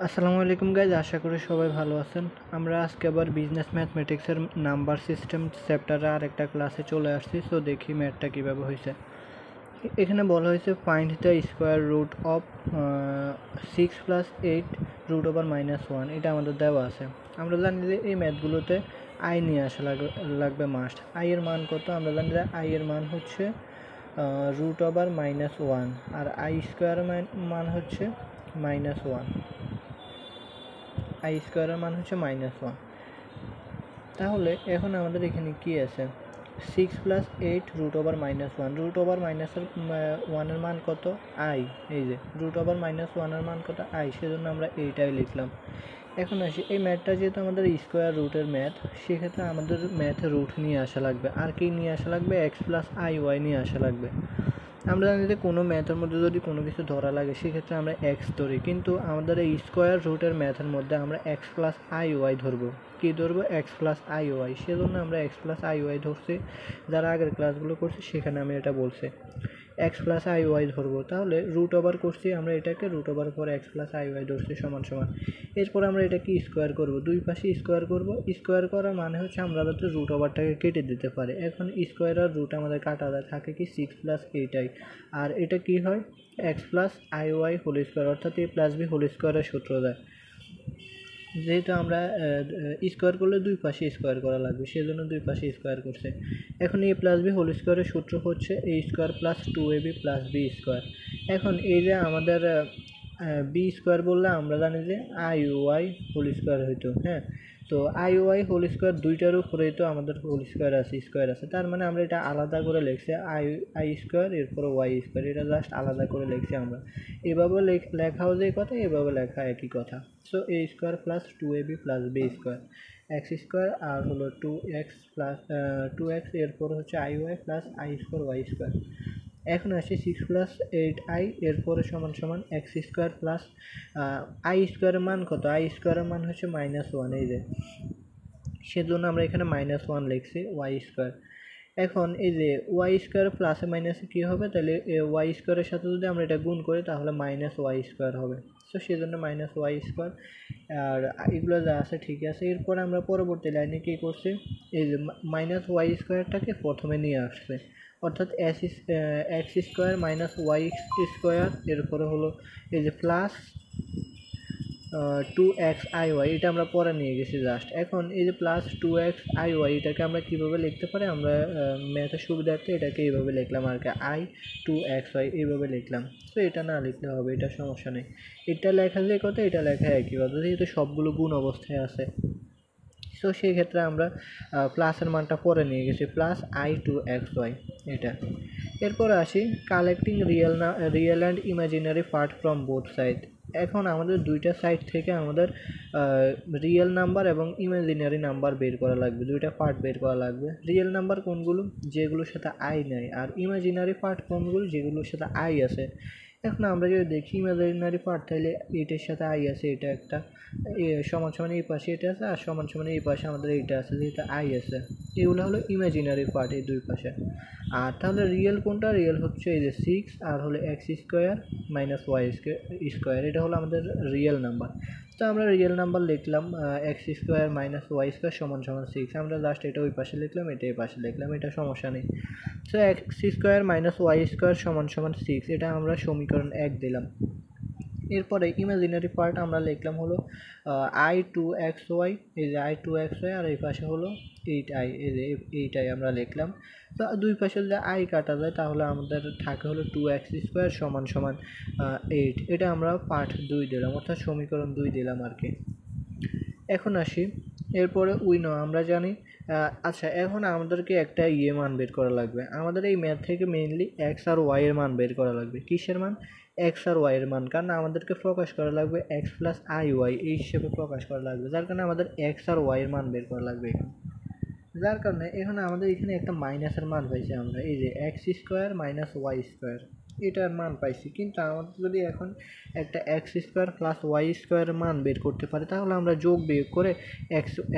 আসসালামু আলাইকুম গাইজ, আশা করি সবাই ভালো আছেন। আমরা আজকে আবার বিজনেস ম্যাথমেটিক্সের নাম্বার সিস্টেম চ্যাপ্টারে আরেকটা ক্লাসে চলে আসছি। সো দেখি ম্যাথটা কীভাবে হয়েছে। এখানে বলা হয়েছে find the square root of 6+8 root over -1। এটা আমাদের দেওয়া আছে। আমরা জানি যে এই ম্যাথগুলোতে আই নিয়ে আসা লাগবে মাস্ট। আই এর মান কত? আমরা জানি যে আই এর মান হচ্ছে রুট ওভার -1 আর আই স্কোয়ারের মান হচ্ছে -1। আই স্কোয়ারের মান হচ্ছে -1। তাহলে এখন আমাদের এখানে কি আছে? 6+8 রুট ওভার -1। রুট ওভার -1-এর মান কত? আই। এই যে রুট ওভার -1-এর মান কত? আই। সেজন্য আমরা এইটাই লিখলাম। এখন আসি, এই ম্যাথটা যেহেতু আমাদের স্কোয়ার রুটের ম্যাথ, সেক্ষেত্রে আমাদের ম্যাথ রুট নিয়ে আসা লাগবে। আর কি নিয়ে আসা লাগবে? x+iy নিয়ে আসা লাগবে। আমরা জানি যে কোনো ম্যাথের মধ্যে যদি কোনো কিছু ধরা লাগে সেক্ষেত্রে আমরা এক্স ধরি, কিন্তু আমাদের এই স্কোয়ার রুটের ম্যাথের মধ্যে আমরা x+iy ধরবো। কী ধরবো? x+iy। সেজন্য আমরা x+iy ধরছি। যারা আগের ক্লাসগুলো করছি সেখানে আমি এটা বলছি x+iy ধরবো। তাহলে রুট ওভার করছি আমরা এটাকে, রুট ওভার পরে x+iy ধরছি সমান সমান। এরপর আমরা এটাকে স্কোয়ার করব, দুই পাশে স্কোয়ার করব। স্কোয়ার করার মানে হচ্ছে আমরা যাতে রুট ওভারটাকে কেটে দিতে পারি। এখন স্কোয়ার আর রুট আমাদের কাটা থাকে কি 6+8i। আর এটা কি হয়? x+iy হোল স্কোয়ার, অর্থাৎ a প্লাস b হোল স্কোয়ারের সূত্র দেয়। যেহেতু আমরা স্কোয়ার করলে দুই পাশে স্কোয়ার করা লাগবে, সেজন্য দুই পাশে স্কোয়ার করছে। এখন a প্লাস বি হোল স্কোয়ারের সূত্র হচ্ছে a square plus 2ab plus B square. এখন এই যে আমাদের বি স্কোয়ার বললে আমরা জানি যে আই ওয়াই হোল স্কোয়ার হইতো। হ্যাঁ, তো আই ওয়াই হোল স্কোয়ার দুইটার উপরেই তো আমাদের হোল স্কোয়ার আছে। তার মানে আমরা এটা আলাদা করে লিখছি আই স্কোয়ার, এরপরে ওয়াই স্কোয়ার। এটা জাস্ট আলাদা করে লিখছি আমরা। এভাবে লেখাও যে কথা, এভাবে লেখা একই কথা। So a square plus 2ab plus B square, X square আর হলো 2x প্লাস 2x, এরপর হচ্ছে I Y plus I square Y square. এখন আসি 6+8i, এরপরে সমান সমান এক্স স্কোয়ার প্লাস আই স্কোয়ারের মান কত? আই স্কোয়ারের মান হচ্ছে -1। এই যে সেজন্য আমরা এখানে -1 লিখছি ওয়াই স্কোয়ার। এখন এই যে ওয়াই স্কোয়ার প্লাসে মাইনাসে কী হবে? তাহলে ওয়াই স্কোয়ারের সাথে যদি আমরা এটা গুণ করি তাহলে -ওয়াই স্কোয়ার হবে। সো সেজন্য -ওয়াই স্কোয়ার। আর এগুলো যা আছে ঠিক আছে। এরপরে আমরা পরবর্তী লাইনে কী করছি? এই যে -ওয়াই স্কোয়ারটাকে প্রথমে নিয়ে আসছে, অর্থাৎ x square minus Y square, এরপরে হলো এই যে প্লাস 2xiy। এটা আমরা পরে নিয়ে গেছি জাস্ট। এখন এই যে প্লাস 2xiy, এটাকে আমরা কীভাবে লিখতে পারি? আমরা ম্যাথের সুবিধার্থে এটাকে এইভাবে লিখলাম আর কি, i2xy এইভাবে লিখলাম। তো এটা না লিখলে হবে, এটা সমস্যা নেই। এটা লেখা যে কথা, এটা লেখা একই কথা, যেহেতু সবগুলো গুণ অবস্থায় আছে। সো সেই ক্ষেত্রে আমরা প্লাসের মানটা পরে নিয়ে গেছি, প্লাস i2xy এটা। এরপরে আসি collecting real and imaginary part from both side. এখন আমাদের দুইটা সাইড থেকে আমাদের রিয়েল নাম্বার এবং ইমাজিনারি নাম্বার বের করা লাগবে, দুইটা পার্ট বের করা লাগবে। রিয়েল নাম্বার কোনগুলো? যেগুলোর সাথে আই নাই। আর ইমাজিনারি পার্ট কোনগুলো? যেগুলোর সাথে আই আছে। এখন আমরা যদি দেখি ইমাজিনারি পার্ট, তাহলে এটার সাথে আই আছে, এটা একটা সমান সমান এই পাশে এটা আছে, আর সমান সমান এই পাশে আমাদের এইটা আছে, যেহেতু আই আছে। এগুলো হলো ইমাজিনারি পার্ট এই দুই পাশে। আর তাহলে রিয়েল কোনটা? রিয়েল হচ্ছে এই যে 6 আর হলো x square minus Y square. এটা হলো আমাদের রিয়েল নাম্বার। তো আমরা রিয়েল নাম্বার লিখলাম x square minus Y square সমান সমান 6। আমরা জাস্ট এটা ওই পাশে লিখলাম, এটা এই পাশে লিখলাম, এটা সমস্যা নেই। So x square minus Y square সমান সমান 6, এটা আমরা সমীকরণ 1 দিলাম। এরপরে ইমাজিনারি পার্ট আমরা লিখলাম হলো i2xy, এই যে i2xy, আর এই পাশে হলো 8i, এই যে 8i আমরা লিখলাম। তো দুই পাশে যদি আই কাটা যায় তাহলে আমাদের থাকে হলো 2x স্কোয়ার সমান সমান 8। এটা আমরা পার্ট 2 দিলাম, অর্থাৎ সমীকরণ 2 দিলাম আর কি। এখন আসি, এরপরে আমরা জানি। আচ্ছা, এখন আমাদেরকে একটা মান বের করা লাগবে। আমাদের এই ম্যাথ থেকে মেইনলি এক্স আর ওয়াই এর মান বের করা লাগবে। কিসের মান? এক্স আর ওয়াই এর মান। কারণ আমাদেরকে প্রকাশ করা লাগবে এক্স প্লাস আই ওয়াই, এই হিসেবে প্রকাশ করা লাগবে। যার কারণে আমাদের এক্স আর ওয়াই এর মান বের করা লাগবে এখানে। যার কারণে এখানে আমাদের এখানে একটা মাইনাসের মান পাইছি আমরা, এই যে x square minus Y square, এটার মান পাইছি। কিন্তু আমাদের যদি এখন একটা এক্স স্কোয়ার প্লাস ওয়াই স্কোয়ারের মান বের করতে পারি, তাহলে আমরা যোগ বিয়োগ করে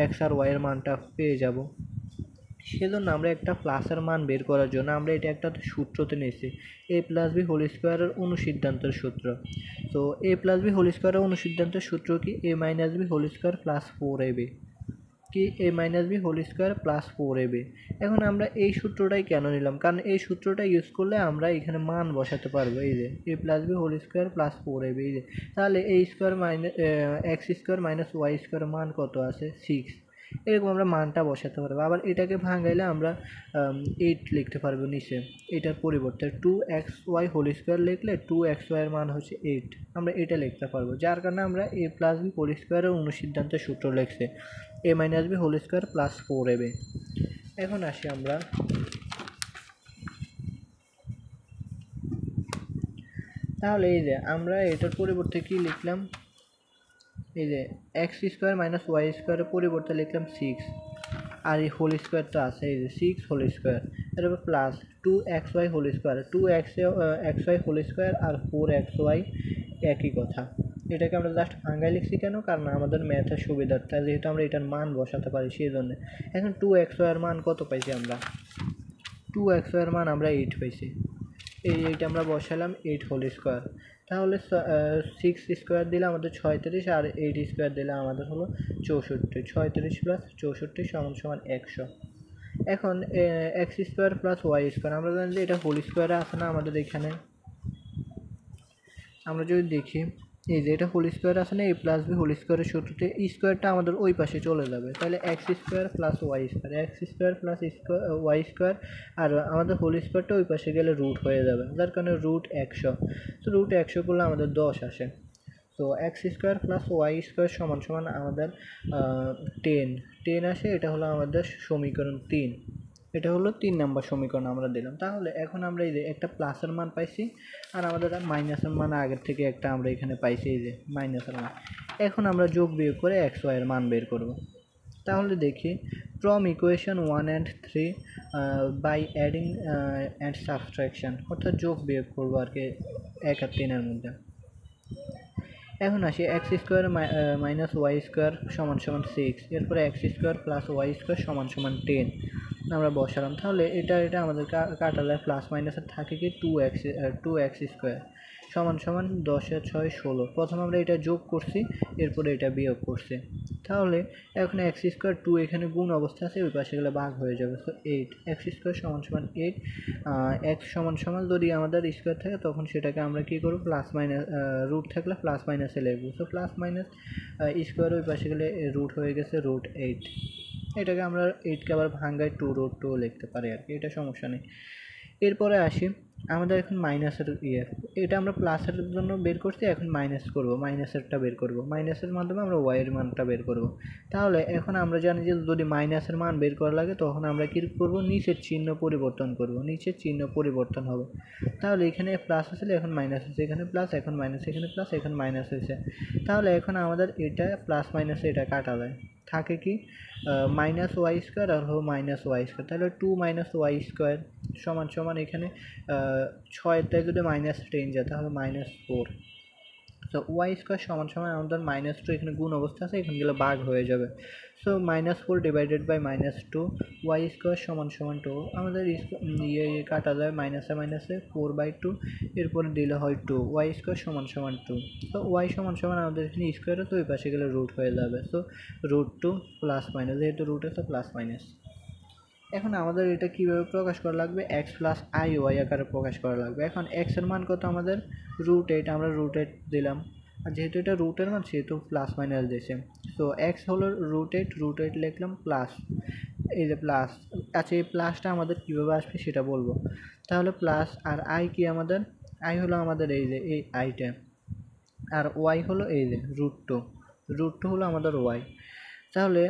এক্স আর ওয়াইয়ের মানটা পেয়ে যাব। সেজন্য আমরা একটা প্লাসের মান বের করার জন্য আমরা এটা একটা সূত্রতে নিয়েছি, এ প্লাস বি হোল স্কোয়ারের অনুসিদ্ধান্তের সূত্র। তো এ প্লাস বি হোল স্কোয়ারের অনুসিদ্ধান্তের সূত্র কি, A minus B whole square plus 4ab, কি A minus B whole square plus 4ab। এখন আমরা এই সূত্রটাই কেন নিলাম, কারণ এই সূত্রটা ইউজ করলে আমরা এখানে মান বসাতে পারবো। এই যে A plus B whole square plus 4ab, এই যে তাহলে A square minus X square minus Y square মান কত আছে 6, এরকম আমরা মানটা বসাতে পারবো। আবার এটাকে ভাঙাইলে আমরা 8 লিখতে পারবো নিচে, এটার পরিবর্তে 2xy হোল স্কোয়ার লিখলে 2xy এর মান হচ্ছে 8, আমরা এটা লিখতে পারবো। যার কারণে আমরা এ প্লাস বি হোল স্কোয়ারের অনুসিদ্ধান্তের সূত্র লিখছে A minus B whole square plus 4ab। এখন আসি আমরা তাহলে এই যে আমরা এটার পরিবর্তে কি লিখলাম, এই যে এক্স স্কোয়ার মাইনাস ওয়াই স্কোয়ারের পরিবর্তে লিখলাম 6, আর এই হোল স্কোয়ারটা আছে এই যে 6 হোল স্কোয়ার, এরপর plus 2xy whole square, 2xy whole square আর 4xy একই কথা। এটাকে আমরা জাস্ট ভাঙায় লিখছি কেন, কারণ আমাদের ম্যাথের সুবিধার্থে যেহেতু আমরা এটার মান বসাতে পারি সেই জন্য। এখন 2xy এর মান কত পাইছি আমরা, 2xy এর মান আমরা 8 পাইছি, এইটা আমরা বসালাম 8 হোল স্কোয়ার। তাহলে 6 স্কোয়ার দিলে আমাদের 36, আর 8 স্কোয়ার দিলে আমাদের হলো 64, 36 প্লাস 64 সমান সমান 100। এখন x square plus Y square, আমরা জানি যে এটা হোল স্কোয়ারে আছে না আমাদের এখানে, আমরা যদি দেখি এই যে এটা হোল স্কোয়ার আছে না, এ প্লাস বি হোল স্কোয়ারের সূত্রতে স্কোয়ারটা আমাদের ওই পাশে চলে যাবে, তাহলে X square plus Y square, X square plus Y square, আর আমাদের হোল স্কোয়ারটা ওই পাশে গেলে রুট হয়ে যাবে, যার কারণে রুট 100। তো রুট 100 করলে আমাদের 10 আসে। তো x square plus Y square সমান সমান আমাদের 10 আসে, এটা হলো আমাদের সমীকরণ 3। এটা হলো 3 নম্বর সমীকরণ আমরা দিলাম। তাহলে এখন আমরা এই যে একটা প্লাসের মান পাইছি, আর আমাদের মাইনাসের মান আগের থেকে একটা আমরা এখানে পাইছি, এই যে মাইনাসের মান। এখন আমরা যোগ বিয়োগ করে এক্স ওয়াই এর মান বের করব। তাহলে দেখি from equation 1 and 3 by adding and subtraction, অর্থাৎ যোগ বিয়োগ করবো আর কি 1 আর 3 মধ্যে। এখন আসি x square minus Y square সমান সমান 6, এরপরে x square plus Y square সমান সমান 10 আমরা বসালাম। তাহলে এটা আমাদের কাটা যায়, প্লাস মাইনাসের থাকে কি 2x স্কোয়ার সমান সমান 10 আর 6 16। প্রথমে আমরা এটা যোগ করছি, এরপরে এটা বিয়োগ করছি। তাহলে এখন এক্স স্কোয়ার 2 এখানে গুণ অবস্থা আছে, ওই পাশে গেলে ভাগ হয়ে যাবে। তো 8 এক্স স্কোয়ার সমান সমান 8, এক্স সমান সমান যদি আমাদের স্কোয়ার থাকে তখন সেটাকে আমরা কী করবো, প্লাস মাইনাস রুট থাকলে প্লাস মাইনাসে লিখবো। তো প্লাস মাইনাস স্কোয়ার ওই পাশে গেলে রুট হয়ে গেছে রুট 8। এটাকে আমরা 8কে আবার ভাঙ্গায় 2√2 লিখতে পারি আর কি, এটা সমস্যা নেই। এরপরে আসি আমাদের এখন মাইনাসের এটা আমরা প্লাসের জন্য বের করছি, এখন মাইনাস করব, মাইনাসেরটা বের করব, মাইনাসের মাধ্যমে আমরা ওয়াইয়ের মানটা বের করব। তাহলে এখন আমরা জানি যে যদি মাইনাসের মান বের করা লাগে তখন আমরা কী করব, নিচের চিহ্ন পরিবর্তন করব, নিচের চিহ্ন পরিবর্তন হবে। তাহলে এখানে প্লাস আসলে এখন মাইনাস হয়েছে, এখানে প্লাস এখন মাইনাস, এখানে প্লাস এখন মাইনাস হয়েছে। তাহলে এখন আমাদের এটা প্লাস মাইনাসে এটা কাটা যায়, থাকে কি মাইনাস ওয়াই স্কোয়ার আর হলো মাইনাস ওয়াই স্কোয়ার। তাহলে 2 মাইনাস ওয়াই স্কোয়ার সমান সমান এখানে 6টায় যদি মাইনাস 10 যায় তাহলে -4। তো ওয়াই স্কোয়ার সমান সমান আমাদের -2, এখানে গুণ অবস্থা আছে, এখানে গেলে ভাগ হয়ে যাবে। So -4 divided by -2, y square সমান সমান 2। আমাদের কাটা যায় মাইনাসে মাইনাসে 4/2, এরপরে দিলে হয় 2, ওয়াই স্কোয়ার সমান সমান 2। তো ওয়াই সমান সমান আমাদের এখানে স্কোয়ারে, তো ওই পাশে গেলে রুট হয়ে যাবে। সো √2 প্লাস মাইনাস, যেহেতু রুট আছে প্লাস মাইনাস। এখন আমাদের এটা কীভাবে প্রকাশ করা লাগবে, এক্স প্লাস আই ওয়াই আকারে প্রকাশ করা লাগবে। এখন এক্সের মান কত আমাদের √8, আমরা √8 দিলাম, আর যেহেতু এটা রুটের মান সেহেতু প্লাস মাইনাস দিয়েছে। তো এক্স হলো √8 লিখলাম প্লাস, এই যে প্লাস। আচ্ছা এই প্লাসটা আমাদের কীভাবে আসবে সেটা বলবো। তাহলে প্লাস, আর আই কি আমাদের, আই হলো আমাদের এই যে এই আইটা, আর ওয়াই হলো এই যে √2 হলো আমাদের ওয়াই। তাহলে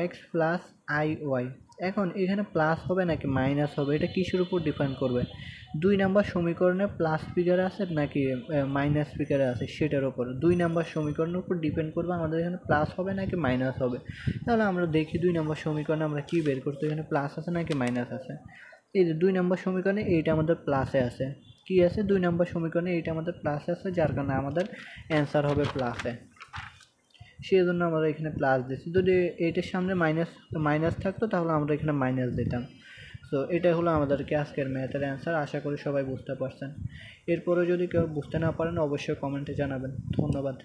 এক্স প্লাস আই ওয়াই। এখন এখানে প্লাস হবে নাকি মাইনাস হবে, এটা কিসের উপর ডিপেন্ড করবে, 2 নম্বর সমীকরণে প্লাস ফিগারে আছে নাকি মাইনাস ফিগারে আছে সেটার উপর। 2 নম্বর সমীকরণের উপর ডিপেন্ড করবে আমাদের এখানে প্লাস হবে নাকি মাইনাস হবে। তাহলে আমরা দেখি 2 নম্বর সমীকরণে আমরা কী বের করতে, এখানে প্লাস আছে নাকি মাইনাস আছে। এই যে 2 নম্বর সমীকরণে এইটা আমাদের প্লাসে আছে, কি আছে 2 নম্বর সমীকরণে এইটা আমাদের প্লাসে আছে, যার কারণে আমাদের অ্যান্সার হবে প্লাসে। সেই জন্য আমরা এখানে প্লাস দিচ্ছি। যদি এইটার সামনে মাইনাস থাকতো তাহলে আমরা এখানে মাইনাস দিতাম। সো এটা হলো আমাদেরকে আজকের ম্যাথের অ্যান্সার। আশা করি সবাই বুঝতে পারছেন। এরপরে যদি কেউ বুঝতে না পারেন অবশ্যই কমেন্টে জানাবেন। ধন্যবাদ।